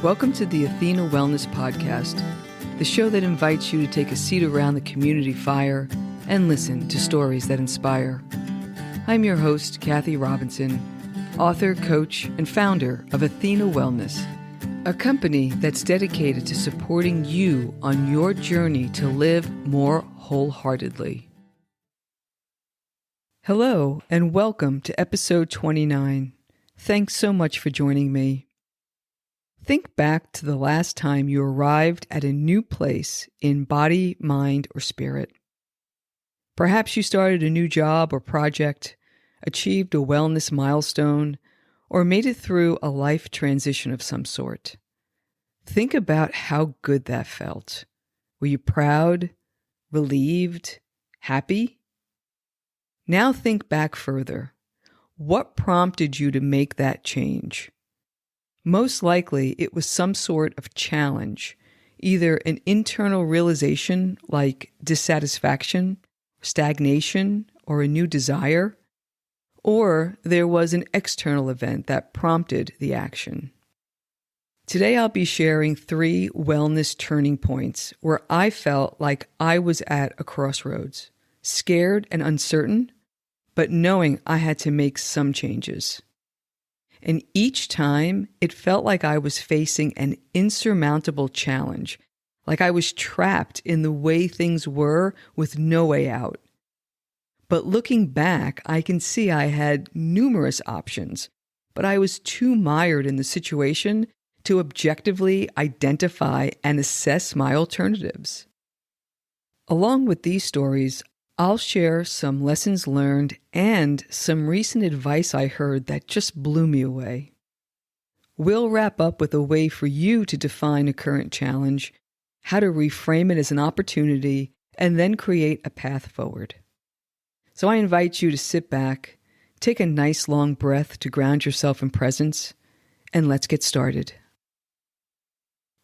Welcome to the Athena Wellness Podcast, the show that invites you to take a seat around the community fire and listen to stories that inspire. I'm your host, Kathy Robinson, author, coach, and founder of Athena Wellness, a company that's dedicated to supporting you on your journey to live more wholeheartedly. Hello, and welcome to episode 29. Thanks so much for joining me. Think back to the last time you arrived at a new place in body, mind, or spirit. Perhaps you started a new job or project, achieved a wellness milestone, or made it through a life transition of some sort. Think about how good that felt. Were you proud, relieved, happy? Now think back further. What prompted you to make that change? Most likely, it was some sort of challenge, either an internal realization like dissatisfaction, stagnation, or a new desire, or there was an external event that prompted the action. Today, I'll be sharing 3 wellness turning points where I felt like I was at a crossroads, scared and uncertain, but knowing I had to make some changes. And each time, it felt like I was facing an insurmountable challenge, like I was trapped in the way things were with no way out. But looking back, I can see I had numerous options, but I was too mired in the situation to objectively identify and assess my alternatives. Along with these stories, I'll share some lessons learned and some recent advice I heard that just blew me away. We'll wrap up with a way for you to define a current challenge, how to reframe it as an opportunity, and then create a path forward. So I invite you to sit back, take a nice long breath to ground yourself in presence, and let's get started.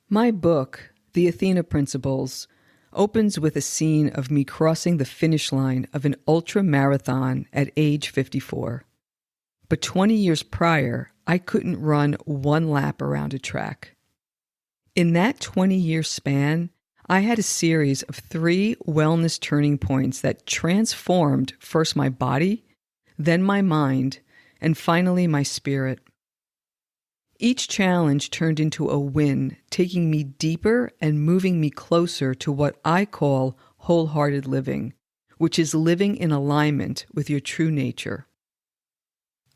My book, The Athena Principles, opens with a scene of me crossing the finish line of an ultra marathon at age 54. But 20 years prior, I couldn't run one lap around a track. In that 20-year span, I had a series of 3 wellness turning points that transformed first my body, then my mind, and finally my spirit. Each challenge turned into a win, taking me deeper and moving me closer to what I call wholehearted living, which is living in alignment with your true nature.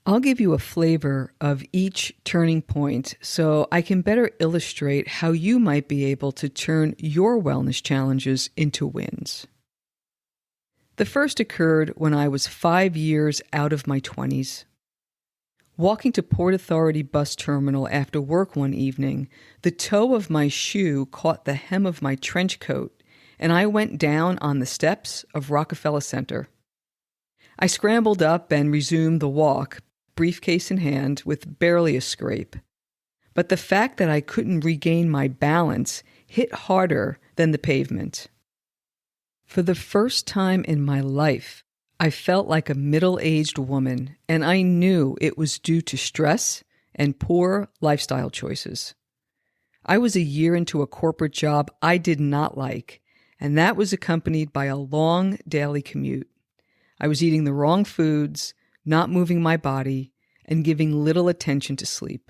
I'll give you a flavor of each turning point so I can better illustrate how you might be able to turn your wellness challenges into wins. The first occurred when I was 5 years out of my 20s. Walking to Port Authority bus terminal after work one evening, the toe of my shoe caught the hem of my trench coat, and I went down on the steps of Rockefeller Center. I scrambled up and resumed the walk, briefcase in hand, with barely a scrape. But the fact that I couldn't regain my balance hit harder than the pavement. For the first time in my life, I felt like a middle-aged woman, and I knew it was due to stress and poor lifestyle choices. I was a year into a corporate job I did not like, and that was accompanied by a long daily commute. I was eating the wrong foods, not moving my body, and giving little attention to sleep.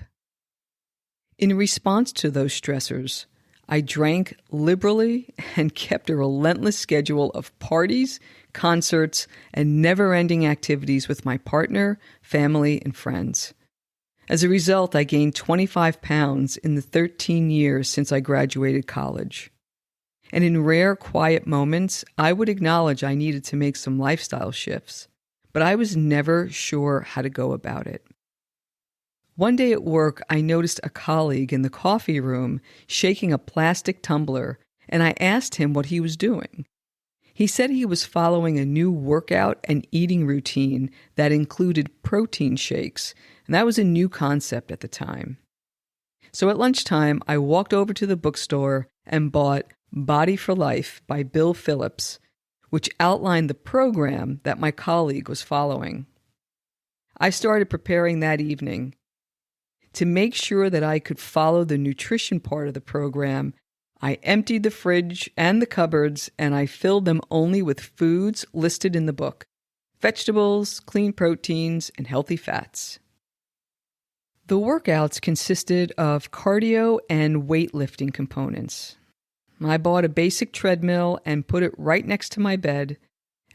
In response to those stressors, I drank liberally and kept a relentless schedule of parties, concerts, and never-ending activities with my partner, family, and friends. As a result, I gained 25 pounds in the 13 years since I graduated college. And in rare, quiet moments, I would acknowledge I needed to make some lifestyle shifts, but I was never sure how to go about it. One day at work, I noticed a colleague in the coffee room shaking a plastic tumbler, and I asked him what he was doing. He said he was following a new workout and eating routine that included protein shakes, and that was a new concept at the time. So at lunchtime, I walked over to the bookstore and bought Body for Life by Bill Phillips, which outlined the program that my colleague was following. I started preparing that evening. To make sure that I could follow the nutrition part of the program, I emptied the fridge and the cupboards, and I filled them only with foods listed in the book: vegetables, clean proteins, and healthy fats. The workouts consisted of cardio and weightlifting components. I bought a basic treadmill and put it right next to my bed,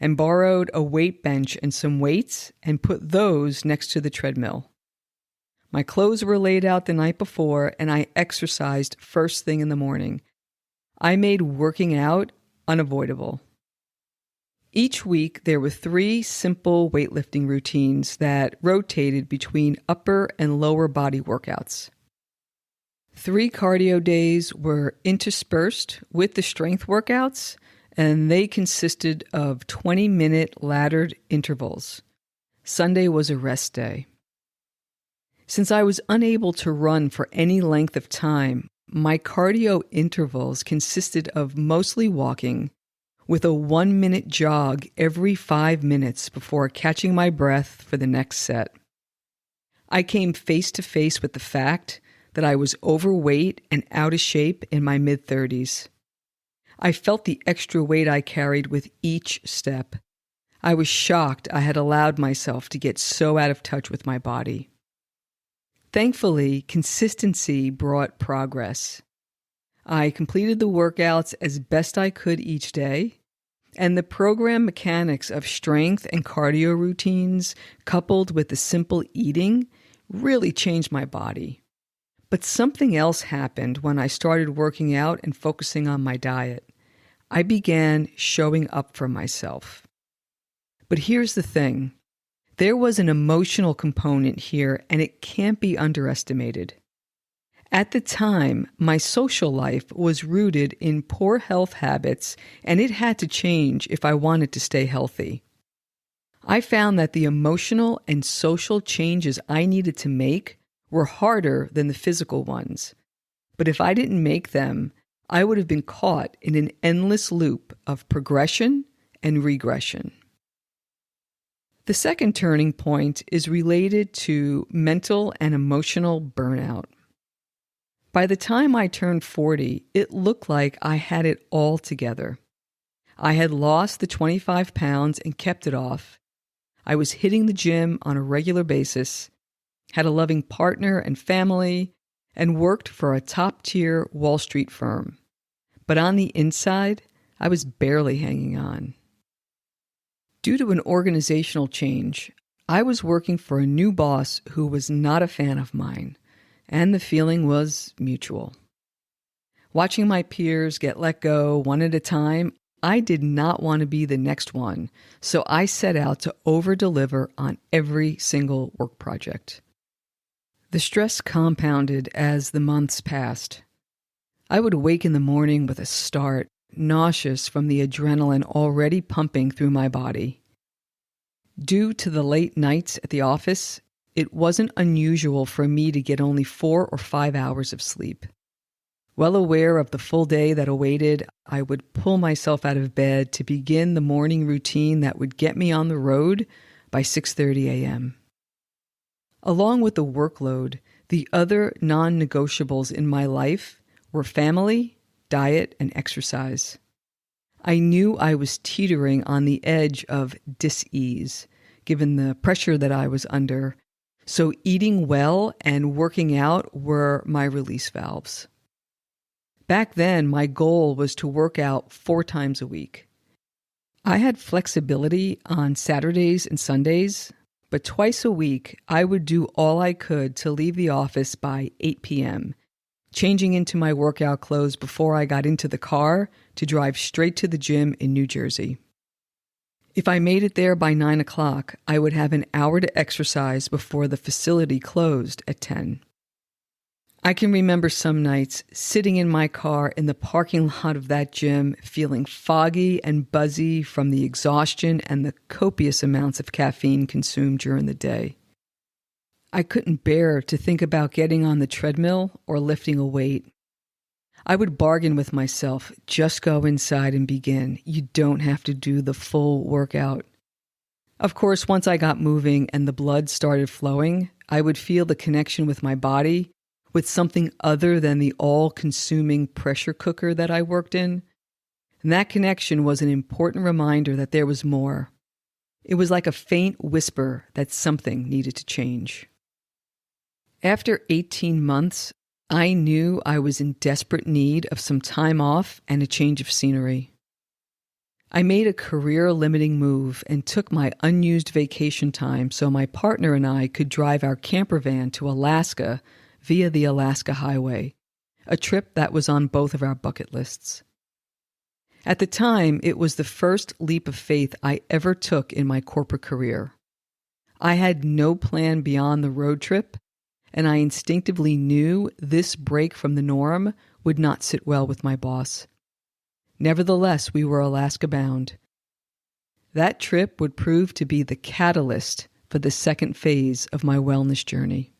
and borrowed a weight bench and some weights and put those next to the treadmill. My clothes were laid out the night before, and I exercised first thing in the morning. I made working out unavoidable. Each week, there were 3 simple weightlifting routines that rotated between upper and lower body workouts. 3 cardio days were interspersed with the strength workouts, and they consisted of 20-minute laddered intervals. Sunday was a rest day. Since I was unable to run for any length of time, my cardio intervals consisted of mostly walking, with a 1-minute jog every 5 minutes before catching my breath for the next set. I came face to face with the fact that I was overweight and out of shape in my mid-30s. I felt the extra weight I carried with each step. I was shocked I had allowed myself to get so out of touch with my body. Thankfully, consistency brought progress. I completed the workouts as best I could each day, and the program mechanics of strength and cardio routines, coupled with the simple eating, really changed my body. But something else happened when I started working out and focusing on my diet. I began showing up for myself. But here's the thing. There was an emotional component here, and it can't be underestimated. At the time, my social life was rooted in poor health habits, and it had to change if I wanted to stay healthy. I found that the emotional and social changes I needed to make were harder than the physical ones. But if I didn't make them, I would have been caught in an endless loop of progression and regression. The second turning point is related to mental and emotional burnout. By the time I turned 40, it looked like I had it all together. I had lost the 25 pounds and kept it off. I was hitting the gym on a regular basis, had a loving partner and family, and worked for a top-tier Wall Street firm. But on the inside, I was barely hanging on. Due to an organizational change, I was working for a new boss who was not a fan of mine, and the feeling was mutual. Watching my peers get let go one at a time, I did not want to be the next one, so I set out to over-deliver on every single work project. The stress compounded as the months passed. I would wake in the morning with a start, nauseous from the adrenaline already pumping through my body. Due to the late nights at the office, it wasn't unusual for me to get only 4 or 5 hours of sleep. Well aware of the full day that awaited, I would pull myself out of bed to begin the morning routine that would get me on the road by 6:30 a.m. Along with the workload, the other non-negotiables in my life were family, diet, and exercise. I knew I was teetering on the edge of dis-ease, given the pressure that I was under, so eating well and working out were my release valves. Back then, my goal was to work out 4 times a week. I had flexibility on Saturdays and Sundays, but twice a week, I would do all I could to leave the office by 8 p.m., changing into my workout clothes before I got into the car to drive straight to the gym in New Jersey. If I made it there by 9 o'clock, I would have an hour to exercise before the facility closed at 10. I can remember some nights sitting in my car in the parking lot of that gym, feeling foggy and buzzy from the exhaustion and the copious amounts of caffeine consumed during the day. I couldn't bear to think about getting on the treadmill or lifting a weight. I would bargain with myself, just go inside and begin. You don't have to do the full workout. Of course, once I got moving and the blood started flowing, I would feel the connection with my body, with something other than the all-consuming pressure cooker that I worked in. And that connection was an important reminder that there was more. It was like a faint whisper that something needed to change. After 18 months, I knew I was in desperate need of some time off and a change of scenery. I made a career-limiting move and took my unused vacation time so my partner and I could drive our camper van to Alaska via the Alaska Highway, a trip that was on both of our bucket lists. At the time, it was the first leap of faith I ever took in my corporate career. I had no plan beyond the road trip, and I instinctively knew this break from the norm would not sit well with my boss. Nevertheless, we were Alaska-bound. That trip would prove to be the catalyst for the second phase of my wellness journey.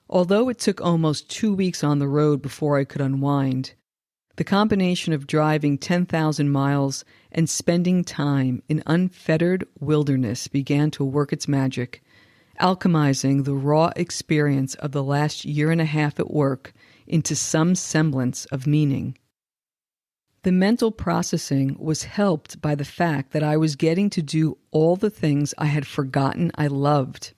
Although it took almost 2 weeks on the road before I could unwind, the combination of driving 10,000 miles and spending time in unfettered wilderness began to work its magic, alchemizing the raw experience of the last year and a half at work into some semblance of meaning. The mental processing was helped by the fact that I was getting to do all the things I had forgotten I loved.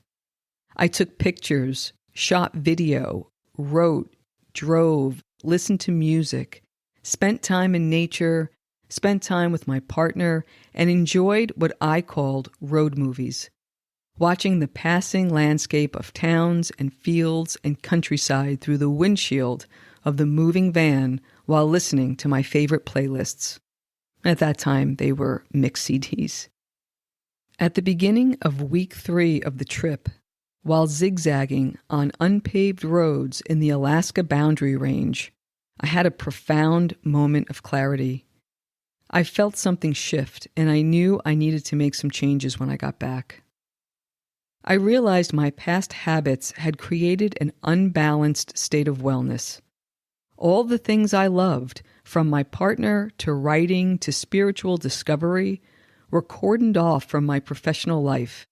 I took pictures, shot video, wrote, drove, listened to music, spent time in nature, spent time with my partner, and enjoyed what I called road movies, watching the passing landscape of towns and fields and countryside through the windshield of the moving van while listening to my favorite playlists. At that time, they were mixed CDs. At the beginning of week 3 of the trip, while zigzagging on unpaved roads in the Alaska Boundary Range, I had a profound moment of clarity. I felt something shift, and I knew I needed to make some changes when I got back. I realized my past habits had created an unbalanced state of wellness. All the things I loved, from my partner to writing to spiritual discovery, were cordoned off from my professional life.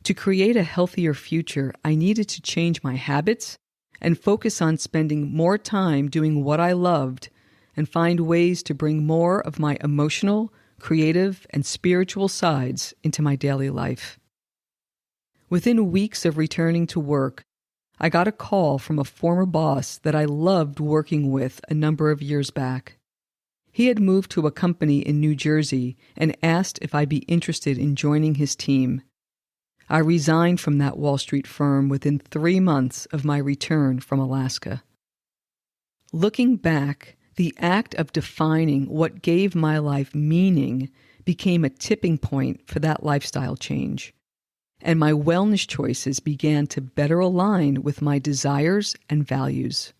To create a healthier future, I needed to change my habits and focus on spending more time doing what I loved and find ways to bring more of my emotional, creative, and spiritual sides into my daily life. Within weeks of returning to work, I got a call from a former boss that I loved working with a number of years back. He had moved to a company in New Jersey and asked if I'd be interested in joining his team. I resigned from that Wall Street firm within 3 months of my return from Alaska. Looking back, the act of defining what gave my life meaning became a tipping point for that lifestyle change, and my wellness choices began to better align with my desires and values.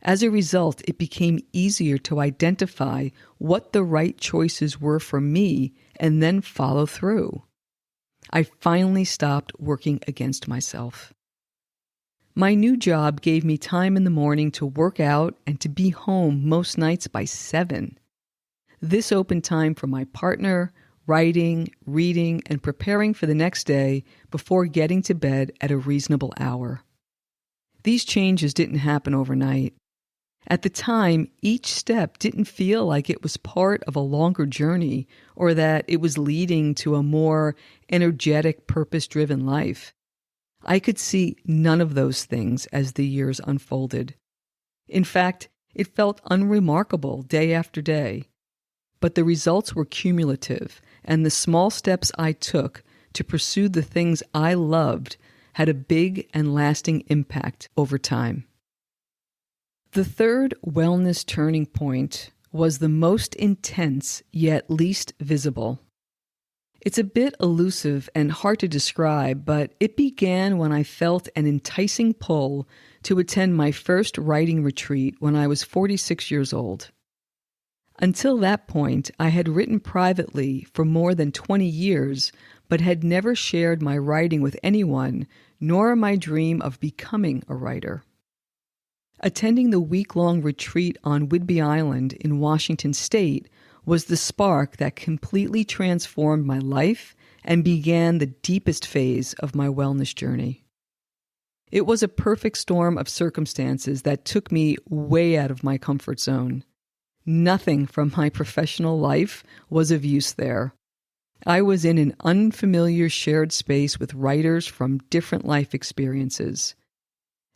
As a result, it became easier to identify what the right choices were for me and then follow through. I finally stopped working against myself. My new job gave me time in the morning to work out and to be home most nights by 7. This opened time for my partner, writing, reading, and preparing for the next day before getting to bed at a reasonable hour. These changes didn't happen overnight. At the time, each step didn't feel like it was part of a longer journey or that it was leading to a more energetic, purpose-driven life. I could see none of those things as the years unfolded. In fact, it felt unremarkable day after day. But the results were cumulative, and the small steps I took to pursue the things I loved had a big and lasting impact over time. The third wellness turning point was the most intense yet least visible. It's a bit elusive and hard to describe, but it began when I felt an enticing pull to attend my first writing retreat when I was 46 years old. Until that point, I had written privately for more than 20 years, but had never shared my writing with anyone, nor my dream of becoming a writer. Attending the week-long retreat on Whidbey Island in Washington State was the spark that completely transformed my life and began the deepest phase of my wellness journey. It was a perfect storm of circumstances that took me way out of my comfort zone. Nothing from my professional life was of use there. I was in an unfamiliar shared space with writers from different life experiences.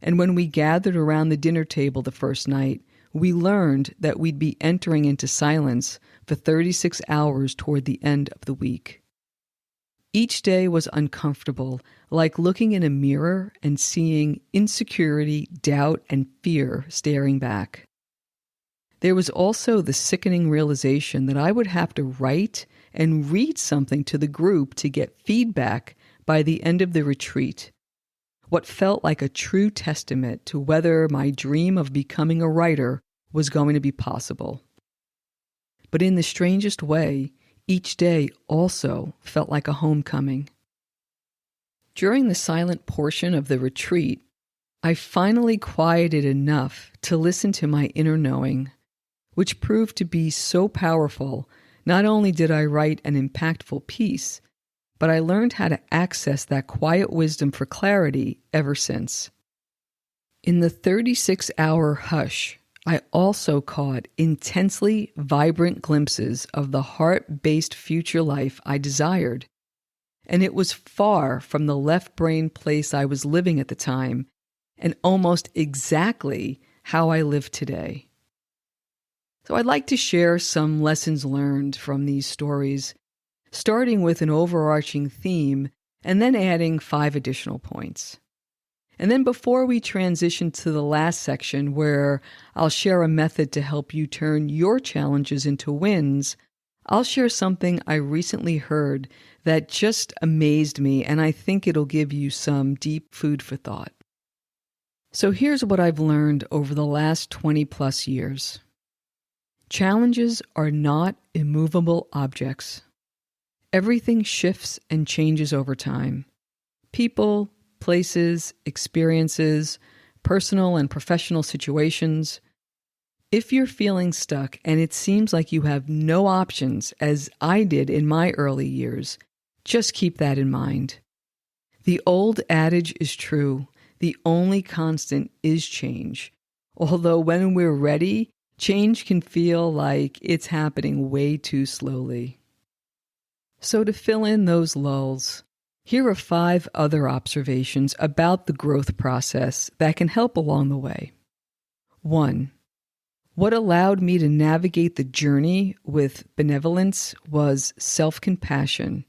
And when we gathered around the dinner table the first night, we learned that we'd be entering into silence for 36 hours toward the end of the week. Each day was uncomfortable, like looking in a mirror and seeing insecurity, doubt, and fear staring back. There was also the sickening realization that I would have to write and read something to the group to get feedback by the end of the retreat, what felt like a true testament to whether my dream of becoming a writer was going to be possible. But in the strangest way, each day also felt like a homecoming. During the silent portion of the retreat, I finally quieted enough to listen to my inner knowing, which proved to be so powerful. Not only did I write an impactful piece, but I learned how to access that quiet wisdom for clarity ever since. In the 36-hour hush, I also caught intensely vibrant glimpses of the heart-based future life I desired. And it was far from the left-brain place I was living at the time, and almost exactly how I live today. So I'd like to share some lessons learned from these stories, starting with an overarching theme and then adding 5 additional points. And then before we transition to the last section where I'll share a method to help you turn your challenges into wins, I'll share something I recently heard that just amazed me, and I think it'll give you some deep food for thought. So here's what I've learned over the last 20 plus years. Challenges are not immovable objects. Everything shifts and changes over time. People, places, experiences, personal and professional situations. If you're feeling stuck and it seems like you have no options, as I did in my early years, just keep that in mind. The old adage is true. The only constant is change. Although when we're ready, change can feel like it's happening way too slowly. So to fill in those lulls, here are 5 other observations about the growth process that can help along the way. 1. What allowed me to navigate the journey with benevolence was self-compassion.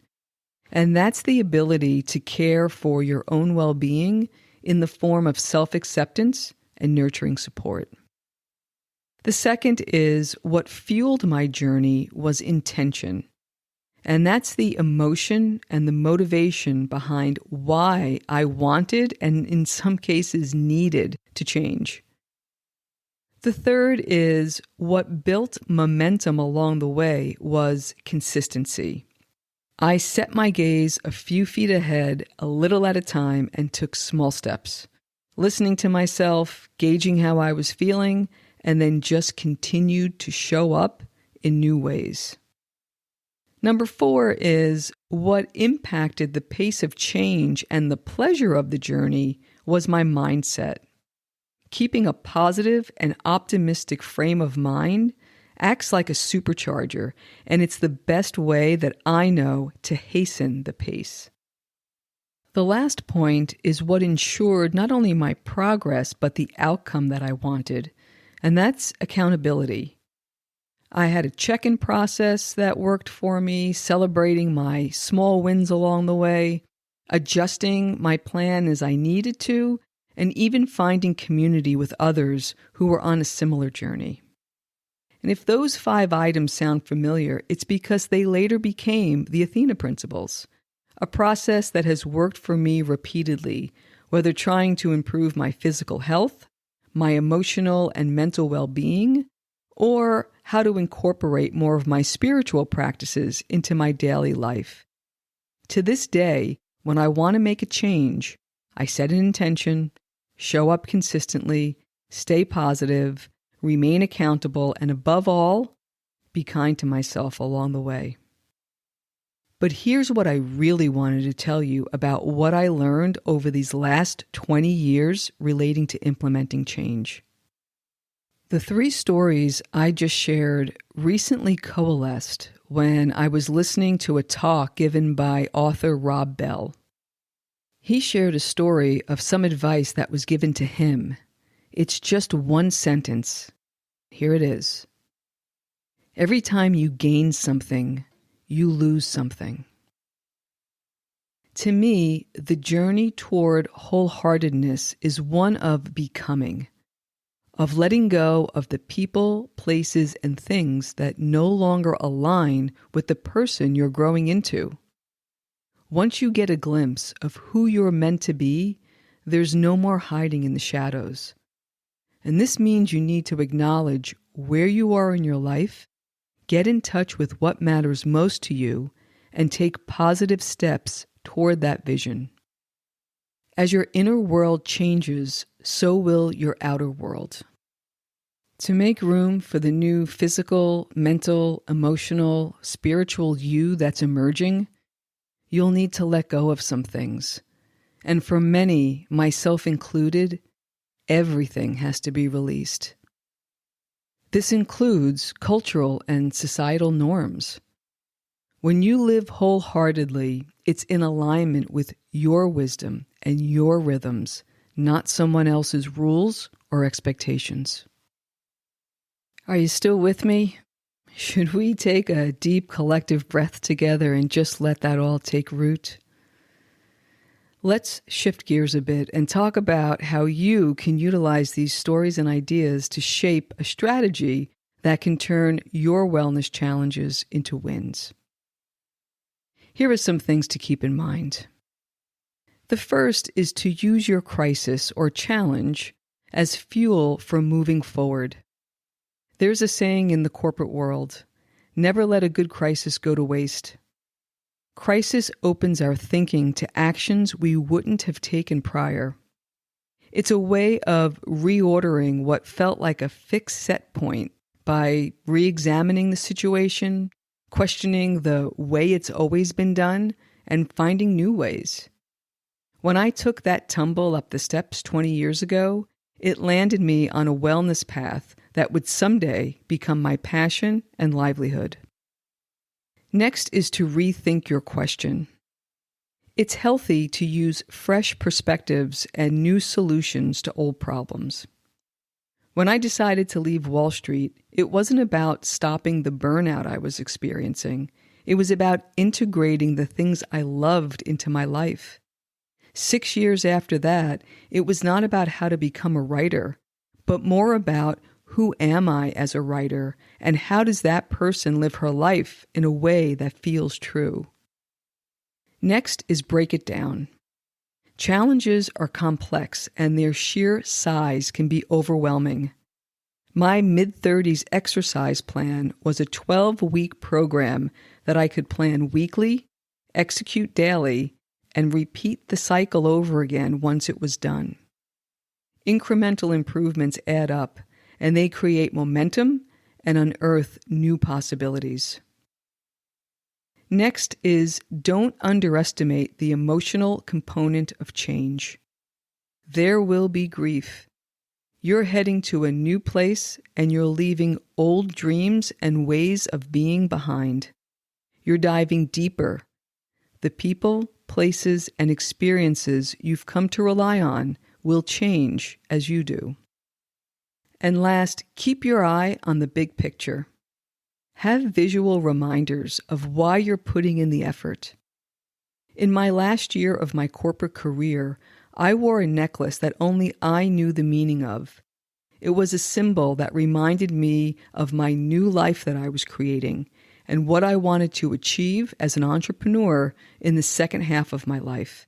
And that's the ability to care for your own well-being in the form of self-acceptance and nurturing support. The second is what fueled my journey was intention. And that's the emotion and the motivation behind why I wanted and in some cases needed to change. The third is what built momentum along the way was consistency. I set my gaze a few feet ahead, a little at a time, and took small steps, listening to myself, gauging how I was feeling, and then just continued to show up in new ways. Number 4 is what impacted the pace of change and the pleasure of the journey was my mindset. Keeping a positive and optimistic frame of mind acts like a supercharger, and it's the best way that I know to hasten the pace. The last point is what ensured not only my progress, but the outcome that I wanted, and that's accountability. I had a check-in process that worked for me, celebrating my small wins along the way, adjusting my plan as I needed to, and even finding community with others who were on a similar journey. And if those 5 items sound familiar, it's because they later became the Athena Principles, a process that has worked for me repeatedly, whether trying to improve my physical health, my emotional and mental well-being, or how to incorporate more of my spiritual practices into my daily life. To this day, when I want to make a change, I set an intention, show up consistently, stay positive, remain accountable, and above all, be kind to myself along the way. But here's what I really wanted to tell you about what I learned over these last 20 years relating to implementing change. The 3 stories I just shared recently coalesced when I was listening to a talk given by author Rob Bell. He shared a story of some advice that was given to him. It's just one sentence. Here it is. Every time you gain something, you lose something. To me, the journey toward wholeheartedness is one of becoming, of letting go of the people, places, and things that no longer align with the person you're growing into. Once you get a glimpse of who you're meant to be, there's no more hiding in the shadows. And this means you need to acknowledge where you are in your life, get in touch with what matters most to you, and take positive steps toward that vision. As your inner world changes, so will your outer world. To make room for the new physical, mental, emotional, spiritual you that's emerging, you'll need to let go of some things. And for many, myself included, everything has to be released. This includes cultural and societal norms. When you live wholeheartedly, it's in alignment with your wisdom and your rhythms, not someone else's rules or expectations. Are you still with me? Should we take a deep collective breath together and just let that all take root? Let's shift gears a bit and talk about how you can utilize these stories and ideas to shape a strategy that can turn your wellness challenges into wins. Here are some things to keep in mind. The first is to use your crisis or challenge as fuel for moving forward. There's a saying in the corporate world, never let a good crisis go to waste. Crisis opens our thinking to actions we wouldn't have taken prior. It's a way of reordering what felt like a fixed set point by re-examining the situation, questioning the way it's always been done, and finding new ways. When I took that tumble up the steps 20 years ago, it landed me on a wellness path that would someday become my passion and livelihood. Next is to rethink your question. It's healthy to use fresh perspectives and new solutions to old problems. When I decided to leave Wall Street, it wasn't about stopping the burnout I was experiencing. It was about integrating the things I loved into my life. 6 years after that, it was not about how to become a writer, but more about who am I as a writer, and how does that person live her life in a way that feels true? Next is break it down. Challenges are complex, and their sheer size can be overwhelming. My mid-30s exercise plan was a 12-week program that I could plan weekly, execute daily, and repeat the cycle over again once it was done. Incremental improvements add up, and they create momentum and unearth new possibilities. Next is don't underestimate the emotional component of change. There will be grief. You're heading to a new place and you're leaving old dreams and ways of being behind. You're diving deeper. The people, places, and experiences you've come to rely on will change as you do. And last, keep your eye on the big picture. Have visual reminders of why you're putting in the effort. In my last year of my corporate career, I wore a necklace that only I knew the meaning of. It was a symbol that reminded me of my new life that I was creating and what I wanted to achieve as an entrepreneur in the second half of my life.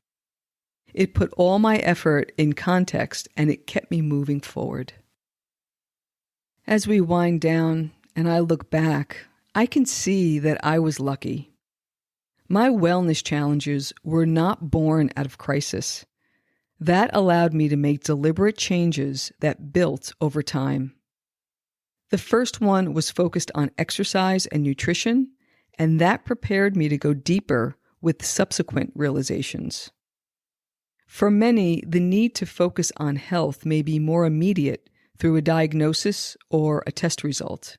It put all my effort in context and it kept me moving forward. As we wind down and I look back, I can see that I was lucky. My wellness challenges were not born out of crisis. That allowed me to make deliberate changes that built over time. The first one was focused on exercise and nutrition, and that prepared me to go deeper with subsequent realizations. For many, the need to focus on health may be more immediate through a diagnosis or a test result.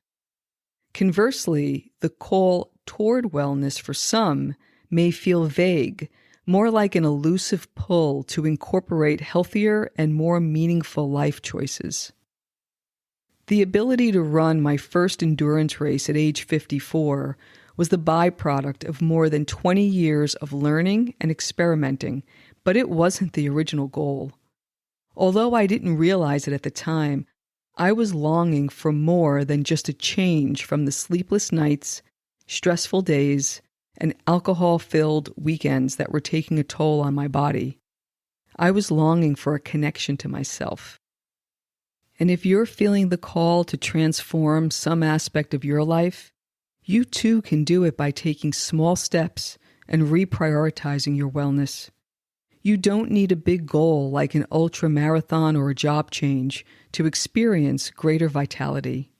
Conversely, the call toward wellness for some may feel vague, more like an elusive pull to incorporate healthier and more meaningful life choices. The ability to run my first endurance race at age 54 was the byproduct of more than 20 years of learning and experimenting, but it wasn't the original goal. Although I didn't realize it at the time, I was longing for more than just a change from the sleepless nights, stressful days, and alcohol-filled weekends that were taking a toll on my body. I was longing for a connection to myself. And if you're feeling the call to transform some aspect of your life, you too can do it by taking small steps and reprioritizing your wellness. You don't need a big goal like an ultra marathon or a job change to experience greater vitality.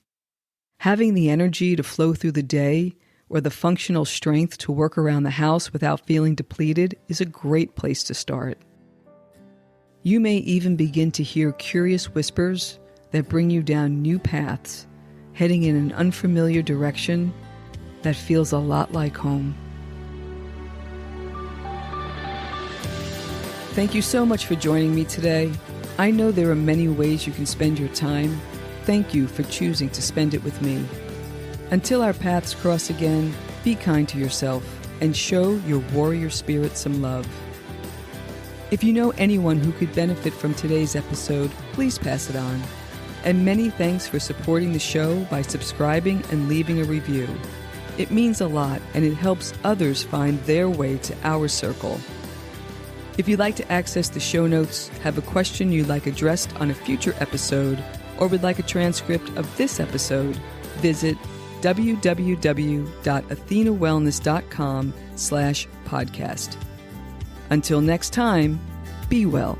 Having the energy to flow through the day or the functional strength to work around the house without feeling depleted is a great place to start. You may even begin to hear curious whispers that bring you down new paths, heading in an unfamiliar direction that feels a lot like home. Thank you so much for joining me today. I know there are many ways you can spend your time. Thank you for choosing to spend it with me. Until our paths cross again, be kind to yourself and show your warrior spirit some love. If you know anyone who could benefit from today's episode, please pass it on. And many thanks for supporting the show by subscribing and leaving a review. It means a lot, and it helps others find their way to our circle. If you'd like to access the show notes, have a question you'd like addressed on a future episode, or would like a transcript of this episode, visit www.athenawellness.com/podcast. Until next time, be well.